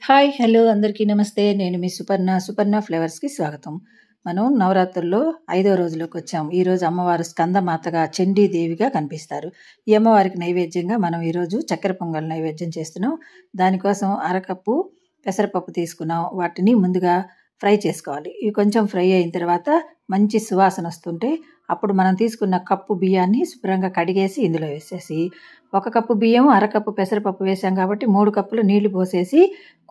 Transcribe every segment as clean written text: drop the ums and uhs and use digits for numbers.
Hi! Hello! అందరికీ నమస్తే. నేను మీ సుపర్ణ. సుపర్ణ ఫ్లేవర్స్‌కి స్వాగతం. మనం నవరాత్రుల్లో 5వ రోజులోకొచ్చాం. ఈరోజు అమ్మవారు స్కందమాతగా, చండీదేవిగా కనిపిస్తారు. ఈ అమ్మవారికి నైవేద్యంగా మనం ఈరోజు చక్కెర పొంగల్ నైవేద్యం చేస్తున్నాం. దానికోసం అరకప్పు పెసరపప్పు తీసుకున్నాం. వాటిని ముందుగా ఫ్రై చేసుకోవాలి. ఇవి కొంచెం ఫ్రై అయిన తర్వాత మంచి సువాసన వస్తుంటే అప్పుడు మనం తీసుకున్న కప్పు బియ్యాన్ని శుభ్రంగా కడిగేసి ఇందులో వేసేసి, ఒక కప్పు బియ్యం, అరకప్పు పెసరపప్పు వేసాం కాబట్టి 3 కప్పులు నీళ్లు పోసేసి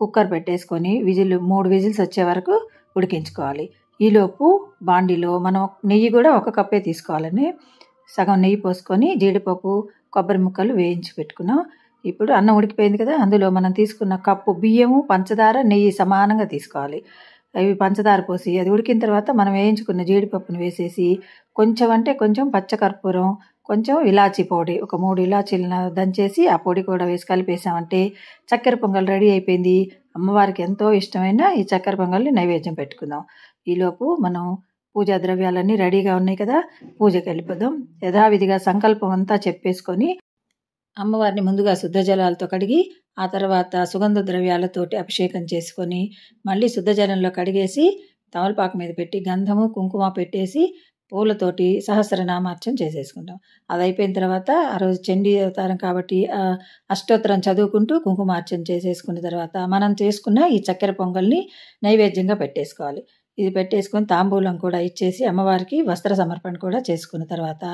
కుక్కర్ పెట్టేసుకొని 3 విజిల్స్ వచ్చే వరకు ఉడికించుకోవాలి. ఈలోపు బాండీలో మనం నెయ్యి కూడా ఒక కప్పే తీసుకోవాలని సగం నెయ్యి పోసుకొని జీడిపప్పు, కొబ్బరి ముక్కలు వేయించి పెట్టుకున్నాం. ఇప్పుడు అన్నం ఉడికిపోయింది కదా, అందులో మనం తీసుకున్న కప్పు బియ్యము, పంచదార, నెయ్యి సమానంగా తీసుకోవాలి. అవి పంచదార పోసి అది ఉడికిన తర్వాత మనం వేయించుకున్న జీడిపప్పును వేసేసి కొంచెం అంటే కొంచెం పచ్చకర్పూరం, కొంచెం ఇలాచీ పొడి, ఒక 3 ఇలాచీలను దంచేసి ఆ పొడి కూడా వేసి కలిపేసామంటే చక్కెర పొంగల్ రెడీ అయిపోయింది. అమ్మవారికి ఎంతో ఇష్టమైన ఈ చక్కెర పొంగల్ని నైవేద్యం పెట్టుకుందాం. ఈలోపు మనం పూజా ద్రవ్యాలన్నీ రెడీగా ఉన్నాయి కదా, పూజకి వెళ్ళిపోదాం. యథావిధిగా సంకల్పం అంతా చెప్పేసుకొని అమ్మవారిని ముందుగా శుద్ధ జలాలతో కడిగి ఆ తర్వాత సుగంధ ద్రవ్యాలతోటి అభిషేకం చేసుకొని మళ్ళీ శుద్ధ జలంలో కడిగేసి తమలపాకు మీద పెట్టి గంధము, కుంకుమ పెట్టేసి పూలతోటి సహస్రనామార్చన చేసేసుకుంటాం. అది అయిపోయిన తర్వాత ఆ రోజు చండీ అవతారం కాబట్టి అష్టోత్తరం చదువుకుంటూ కుంకుమార్చన చేసేసుకున్న తర్వాత మనం చేసుకున్న ఈ చక్కెర పొంగల్ని నైవేద్యంగా పెట్టేసుకోవాలి. ఇది పెట్టేసుకొని తాంబూలం కూడా ఇచ్చేసి అమ్మవారికి వస్త్ర సమర్పణ కూడా చేసుకున్న తర్వాత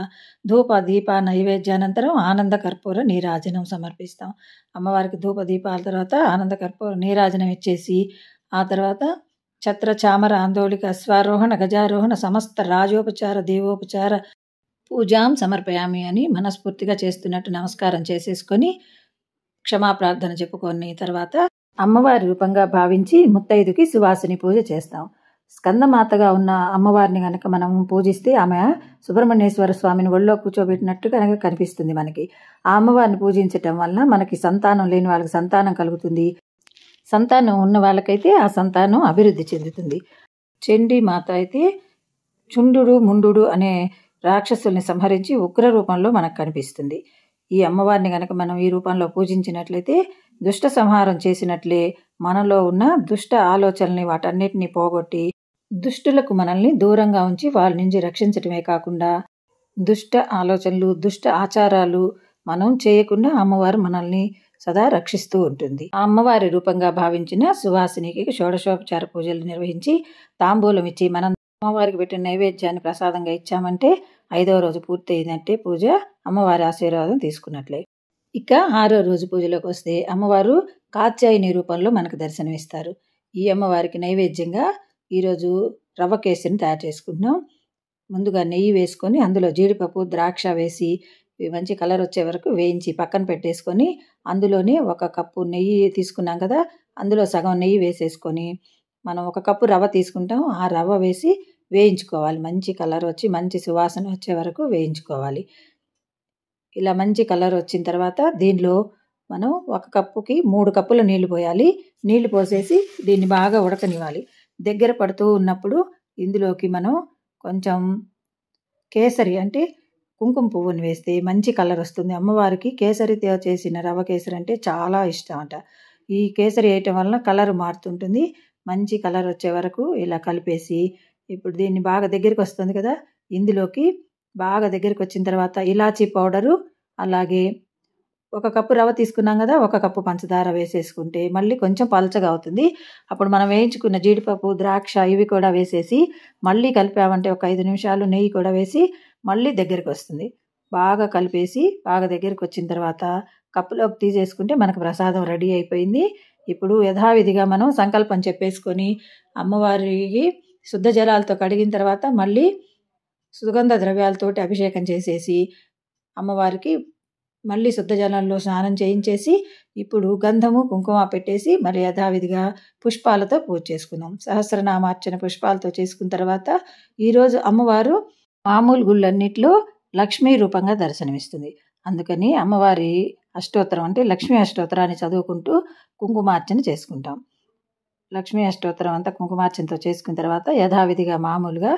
ధూప దీప నైవేద్యానంతరం ఆనంద కర్పూర నీరాజనం సమర్పిస్తాం. అమ్మవారికి ధూప దీపాల తర్వాత ఆనంద కర్పూర నీరాజనం ఇచ్చేసి ఆ తర్వాత ఛత్ర చామర ఆందోళిక అశ్వారోహణ గజారోహణ సమస్త రాజోపచార దేవోపచార పూజాం సమర్పయామి అని మనస్ఫూర్తిగా చేస్తున్నట్టు నమస్కారం చేసేసుకొని క్షమాప్రార్థన చెప్పుకొని తర్వాత అమ్మవారి రూపంగా భావించి ముత్తైదుకి సువాసిని పూజ చేస్తాం. స్కందమాతగా ఉన్న అమ్మవారిని కనుక మనం పూజిస్తే ఆమె సుబ్రహ్మణ్యేశ్వర స్వామిని ఒళ్ళో కూర్చోబెట్టినట్టు కనుక కనిపిస్తుంది మనకి. ఆ అమ్మవారిని పూజించటం వలన మనకి సంతానం లేని వాళ్ళకి సంతానం కలుగుతుంది. సంతానం ఉన్న వాళ్ళకైతే ఆ సంతానం అభివృద్ధి చెందుతుంది. చండీ మాత అయితే చుండు ముండు అనే రాక్షసుల్ని సంహరించి ఉగ్ర రూపంలో మనకు కనిపిస్తుంది. ఈ అమ్మవారిని కనుక మనం ఈ రూపంలో పూజించినట్లయితే దుష్ట సంహారం చేసినట్లే మనలో ఉన్న దుష్ట ఆలోచనల్ని వాటన్నిటిని పోగొట్టి దుష్టులకు మనల్ని దూరంగా ఉంచి వాళ్ళ నుంచి రక్షించటమే కాకుండా దుష్ట ఆలోచనలు, దుష్ట ఆచారాలు మనం చేయకుండా అమ్మవారు మనల్ని సదా రక్షిస్తూ ఉంటుంది. ఆ అమ్మవారి రూపంగా భావించిన సువాసినికి షోడశోపచార పూజలు నిర్వహించి తాంబూలం ఇచ్చి మనం అమ్మవారికి పెట్టిన నైవేద్యాన్ని ప్రసాదంగా ఇచ్చామంటే 5వ రోజు పూర్తయినట్టే పూజ, అమ్మవారి ఆశీర్వాదం తీసుకున్నట్లే. ఇక 6వ రోజు పూజలోకి వస్తే అమ్మవారు కాత్యాయని రూపంలో మనకు దర్శనమిస్తారు. ఈ అమ్మవారికి నైవేద్యంగా ఈరోజు రవ్వ కేసరిని తయారు చేసుకుంటున్నాం. ముందుగా నెయ్యి వేసుకొని అందులో జీడిపప్పు, ద్రాక్ష వేసి మంచి కలర్ వచ్చే వరకు వేయించి పక్కన పెట్టేసుకొని అందులోనే 1 కప్పు నెయ్యి తీసుకున్నాం కదా, అందులో సగం నెయ్యి వేసేసుకొని మనం 1 కప్పు రవ్వ తీసుకుంటాం, ఆ రవ్వ వేసి వేయించుకోవాలి. మంచి కలర్ వచ్చి మంచి సువాసన వచ్చే వరకు వేయించుకోవాలి. ఇలా మంచి కలర్ వచ్చిన తర్వాత దీనిలో మనం 1 కప్పుకి 3 కప్పుల నీళ్లు పోయాలి. నీళ్లు పోసేసి దీన్ని బాగా ఉడకనివ్వాలి. దగ్గర పడుతూ ఉన్నప్పుడు ఇందులోకి మనం కొంచెం కేసరి అంటే కుంకుమ పువ్వుని వేస్తే మంచి కలర్ వస్తుంది. అమ్మవారికి కేసరితో చేసిన రవ్వ కేసరి అంటే చాలా ఇష్టం అంట. ఈ కేసరి వేయటం వలన కలర్ మారుతుంటుంది. మంచి కలర్ వచ్చే వరకు ఇలా కలిపేసి ఇప్పుడు దీన్ని బాగా దగ్గరికి వస్తుంది కదా, ఇందులోకి బాగా దగ్గరికి వచ్చిన తర్వాత ఇలాచీ పౌడరు, అలాగే 1 కప్పు రవ్వ తీసుకున్నాం కదా, 1 కప్పు పంచదార వేసేసుకుంటే మళ్ళీ కొంచెం పలచగా అవుతుంది. అప్పుడు మనం వేయించుకున్న జీడిపప్పు, ద్రాక్ష ఇవి కూడా వేసేసి మళ్ళీ కలిపామంటే ఒక 5 నిమిషాలు నెయ్యి కూడా వేసి మళ్ళీ దగ్గరికి వస్తుంది. బాగా కలిపేసి బాగా దగ్గరికి వచ్చిన తర్వాత కప్పులోకి తీసేసుకుంటే మనకు ప్రసాదం రెడీ అయిపోయింది. ఇప్పుడు యథావిధిగా మనం సంకల్పం చెప్పేసుకొని అమ్మవారికి శుద్ధ జలాలతో కడిగిన తర్వాత మళ్ళీ సుగంధ ద్రవ్యాలతోటి అభిషేకం చేసేసి అమ్మవారికి మళ్ళీ శుద్ధ జలంలో స్నానం చేయించేసి ఇప్పుడు గంధము, కుంకుమ పెట్టేసి మరి యథావిధిగా పుష్పాలతో పూజ చేసుకుందాం. సహస్రనామార్చన పుష్పాలతో చేసుకున్న తర్వాత ఈరోజు అమ్మవారు మామూలు గుళ్ళన్నిట్లో లక్ష్మీ రూపంగా దర్శనమిస్తుంది. అందుకని అమ్మవారి అష్టోత్తరం అంటే లక్ష్మీ అష్టోత్తరాన్ని చదువుకుంటూ కుంకుమార్చన చేసుకుంటాం. లక్ష్మీ అష్టోత్తరం అంతా కుంకుమార్చనతో చేసుకున్న తర్వాత యథావిధిగా మామూలుగా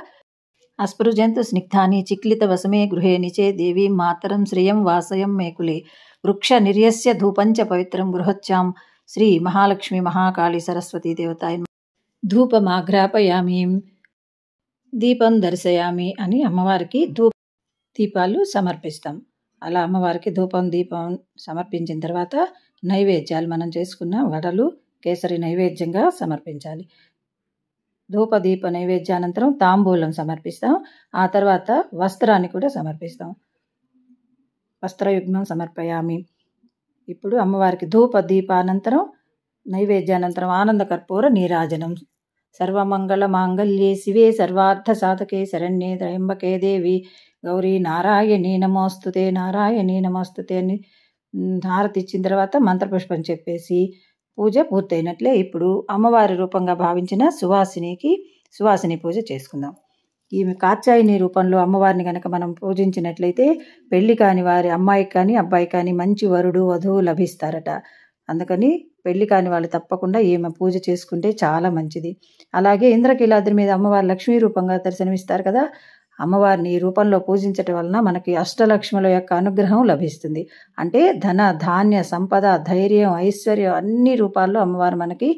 అస్పృజంతు స్నిగ్ధాని చిక్లిత వసమే గృహే నిచే దేవీం మాతరం శ్రియం వాసయం మేకులే వృక్ష నిర్యస్య ధూపంచ పవిత్రం గృహచ్చాం శ్రీ మహాలక్ష్మి మహాకాళి సరస్వతీ దేవతాయ ధూపమాఘ్రాపయామి, దీపం దర్శయామి అని అమ్మవారికి దీపాలు సమర్పిస్తాం. అలా అమ్మవారికి ధూపం దీపం సమర్పించిన తర్వాత నైవేద్యాలు మనం చేసుకున్న వడలు కేసరి నైవేద్యంగా సమర్పించాలి. ధూపదీప నైవేద్యానంతరం తాంబూలం సమర్పిస్తాం. ఆ తర్వాత వస్త్రాన్ని కూడా సమర్పిస్తాం. వస్త్రయుగ్మం సమర్పయామి. ఇప్పుడు అమ్మవారికి ధూప దీపానంతరం నైవేద్యానంతరం ఆనంద కర్పూర నీరాజనం. సర్వమంగళ మాంగళ్యే శివే సర్వార్థ సాధకే శరణ్యే త్రయంబకే దేవి గౌరీ నారాయణీ నమోస్తుతే నారాయణీ నమోస్తుతే అని హారతి ఇచ్చిన తర్వాత మంత్రపుష్పం చెప్పేసి పూజ పూర్తయినట్లే. ఇప్పుడు అమ్మవారి రూపంగా భావించిన సువాసిని పూజ చేసుకుందాం. ఈమె కాత్యాయని రూపంలో అమ్మవారిని కనుక మనం పూజించినట్లయితే పెళ్లి కాని వారి అమ్మాయికి కానీ అబ్బాయికి కానీ మంచి వరుడు వధువు లభిస్తారట. అందుకని పెళ్లి కాని వాళ్ళు తప్పకుండా ఈమె పూజ చేసుకుంటే చాలా మంచిది. అలాగే ఇంద్రకీలాద్రి మీద అమ్మవారి లక్ష్మీ రూపంగా దర్శనమిస్తారు కదా, అమ్మవారిని ఈ రూపంలో పూజించటం వలన మనకి అష్టలక్ష్ముల యొక్క అనుగ్రహం లభిస్తుంది. అంటే ధన ధాన్య సంపద ధైర్యం ఐశ్వర్యం అన్ని రూపాల్లో అమ్మవారు మనకి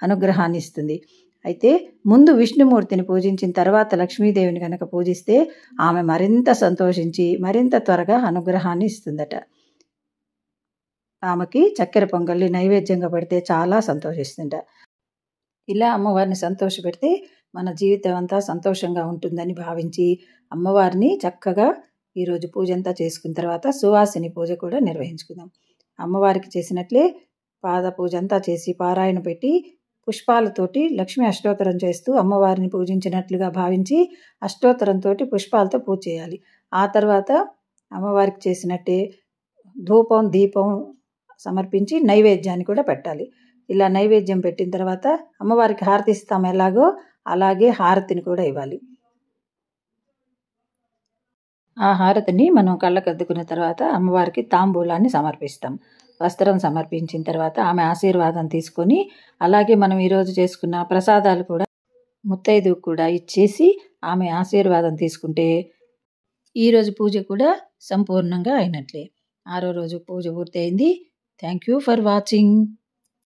అనుగ్రహాన్ని ఇస్తుంది. అయితే ముందు విష్ణుమూర్తిని పూజించిన తర్వాత లక్ష్మీదేవిని కనుక పూజిస్తే ఆమె మరింత సంతోషించి మరింత త్వరగా అనుగ్రహాన్ని ఇస్తుందట. ఆమెకి చక్కెర పొంగల్ని నైవేద్యంగా పెడితే చాలా సంతోషిస్తుంట. ఇలా అమ్మవారిని సంతోషపెడితే మన జీవితం అంతా సంతోషంగా ఉంటుందని భావించి అమ్మవారిని చక్కగా ఈరోజు పూజ అంతా చేసుకున్న తర్వాత సువాసిని పూజ కూడా నిర్వహించుకుందాం. అమ్మవారికి చేసినట్లే పాద పూజ అంతా చేసి పారాయణ పెట్టి పుష్పాలతోటి లక్ష్మీ అష్టోత్తరం చేస్తూ అమ్మవారిని పూజించినట్లుగా భావించి అష్టోత్తరంతో పుష్పాలతో పూజ చేయాలి. ఆ తర్వాత అమ్మవారికి చేసినట్టే ధూపం దీపం సమర్పించి నైవేద్యాన్ని కూడా పెట్టాలి. ఇలా నైవేద్యం పెట్టిన తర్వాత అమ్మవారికి హారతి ఇస్తాం ఎలాగో అలాగే హారతిని కూడా ఇవ్వాలి. ఆ హారతిని మనం కళ్ళకద్దుకున్న తర్వాత అమ్మవారికి తాంబూలాన్ని సమర్పిస్తాం. వస్త్రం సమర్పించిన తర్వాత ఆమె ఆశీర్వాదం తీసుకొని అలాగే మనం ఈరోజు చేసుకున్న ప్రసాదాలు కూడా ముత్తైదుకు కూడా ఇచ్చేసి ఆమె ఆశీర్వాదం తీసుకుంటే ఈరోజు పూజ కూడా సంపూర్ణంగా అయినట్లే. 6వ రోజు పూజ పూర్తయింది. Thank you for watching.